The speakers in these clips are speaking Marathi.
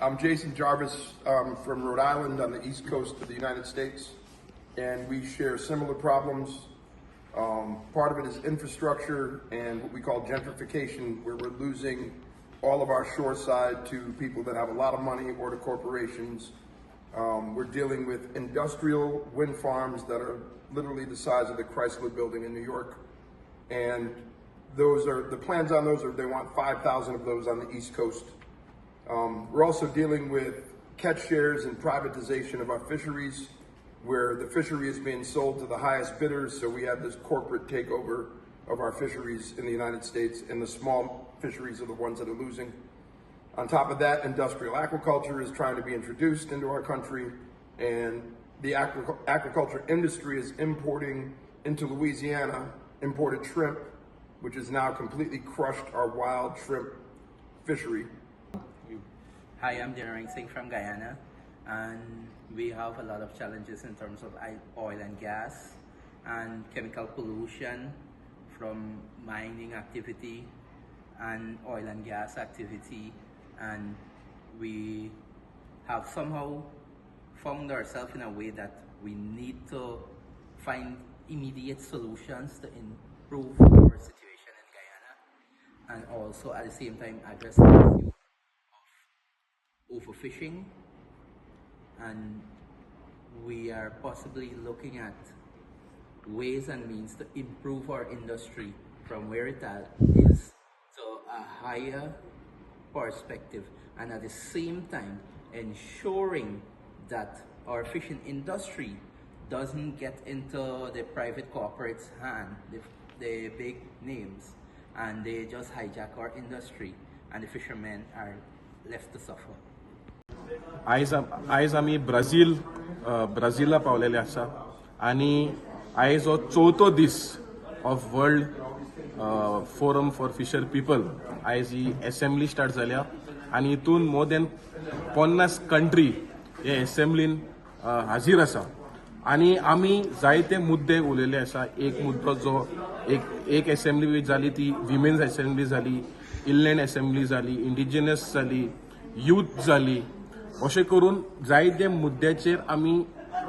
I'm Jason Jarvis from Rhode Island on the east coast of the United States, and we share similar problems. Part of it is infrastructure and what we call gentrification, where we're losing all of our shore side to people that have a lot of money or to corporations. We're dealing with industrial wind farms that are literally the size of the Chrysler Building in New York, and the plans on those are they want 5,000 of those on the East Coast. We're also dealing with catch shares and privatization of our fisheries, where the fishery is being sold to the highest bidders. So we have this corporate takeover of our fisheries in the United States, and the small fisheries are the ones that are losing. On top of that, industrial aquaculture is trying to be introduced into our country, and the aquaculture industry is importing into Louisiana imported shrimp, which has now completely crushed our wild shrimp fishery. Hi, I'm General Singh from Guyana, and we have a lot of challenges in terms of oil and gas and chemical pollution from mining activity and oil and gas activity, and we have somehow found ourselves in a way that we need to find immediate solutions to improve our situation in Guyana, and also at the same time address the issue overfishing, and we are possibly looking at ways and means to improve our industry from where it is to a higher perspective, and at the same time ensuring that our fishing industry doesn't get into the private corporates' hand, the big names, and they just hijack our industry, and the fishermen are left to suffer. आयज आमी ब्राझीलला पावलेले आसा आनी आयज हो चवथो दीस of World Forum for Fisher People. आयज ही असेंब्ली स्टार्ट जाल्या आनी हितून मोर देन 50 कंट्री हे असेंब्लीन हाजीर आसा आनी आमी जायते मुद्दे उलयले आसा. एक मुद्दो जो एक असेंब्ली जाली ती विमेन्स असेंब्ली जाली, इनलँड असेंब्ली जाली, इंडिजिनस जाली, यूथ जाली. अशें करून जायते मुद्द्याचेर आमी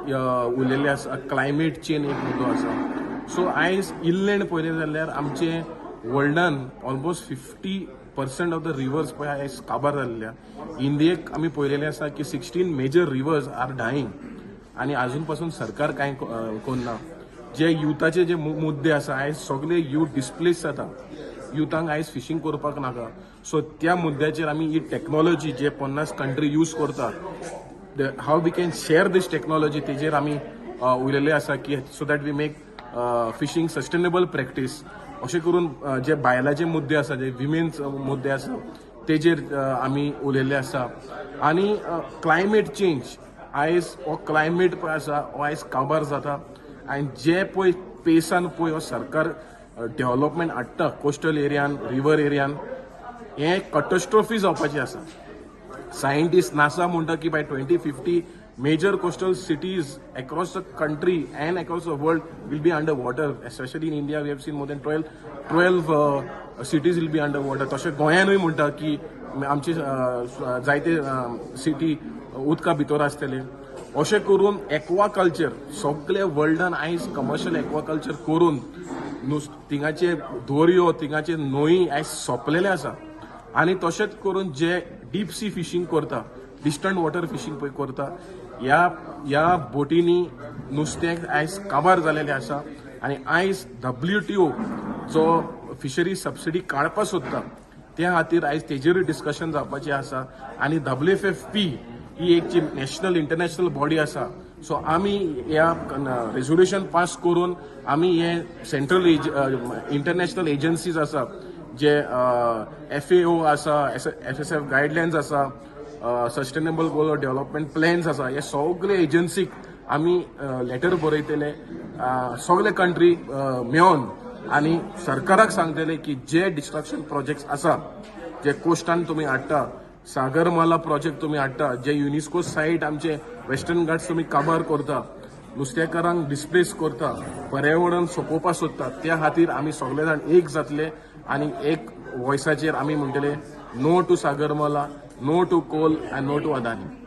उलयले आसा. क्लायमेट चेंज एक मुद्दो आसा. सो आयज इनलँड पळयलें जाल्यार आमचे वर्ल्डान ऑलमोस्ट 50% ऑफ द रिवर्स पळय आयज काबार जाल्ल्या. इंडियेक आमी पळयलेलें आसा की 16 मेजर रिवर्स आर डायींग आनी आजून पासून सरकार कांय करना. जे युथाचे जे मुद्दे आसा आयज सगळे यूथ डिस्प्लेस जाता. युथांक आयज फिशींग करपाक नाका. सो त्या मुद्द्याचेर आमी ही टॅक्नॉलॉजी जे 50 कंट्री यूज करता, how we can share this technology, तेजेर आमी उलयले आसा की so that we make fishing sustainable practice. अशें करून जे बायलाचे मुद्दे आसा, जे विमेन्स मुद्दे आसा, तेजेर आमी उलयले आसा. आनी क्लायमेट चेंज, आयज हो क्लायमेट पळय आसा हो आयज काबार जाता, आनी जे पळय पेसान पळय हो सरकार डेव्हलपमेंट हाडटा कोस्टल एरियान, रिवर एरियान, हे कॅटॅस्ट्रॉफी जावपाची आसा. सायंटिस्ट नासा म्हणटा की by 2050 major coastal cities across the country and across the world will be under water. Especially in India we have seen more than 12 cities will be under water. तशें गोंयानूय म्हणटा की आमचे जायते सिटी उदका भितर आसतले. अशें करून एक्वाकल्चर सगळे वर्ल्डान आयज कमर्शियल एक्वाकल्चर करून थिंगाचे दर्यो, थिंगाचे न्हंय आयज सोंपलेले आसा. आनी तशेंच करून जे डीप सी फिशींग करता, डिस्टंट वॉटर फिशींग पळय करता, ह्या बोटींनी नुस्तें आयज काबार जालेलें आसा. आनी आयज WTO जो फिशरी सबसिडी काडपाक सोदता, त्या खातीर आयज तेजेरूय डिस्कशन जावपाचें आसा. आनी WFFP ही एक जी नॅशनल इंटरनॅशनल बॉडी आसा. सो आमी ह्या रेझोल्युशन पास करून आमी हे सेंट्रल इंटरनॅशनल एजन्सीज आसा, जे FAO आसा, FSF गायडलायन्स आसा, सस्टेनेबल गोल डेव्हलपमेंट प्लॅन्स आसा, हे सगळे एजन्सीक आमी लेटर बरयतले सगळे कंट्री मेळोन, आनी सरकाराक सांगतले की जे डिस्ट्रक्शन प्रोजेक्ट्स आसा, जे कोस्टान तुमी हाडटा, सागरमाला प्रोजेक्ट तुम्ही हाडटा, जे युनेस्को सायट आमचे वेस्टर्न घाट्स तुम्ही काबार करता, नुस्तेकारांक डिस्प्लेस करता, पर्यावरण सोंपोवपाक सोदता, त्या खातीर आमी सगळे जाण एक जातले आनी एक वॉयसाचेर आमी म्हणटले no to Sagarmala, No to coal and no to Adani.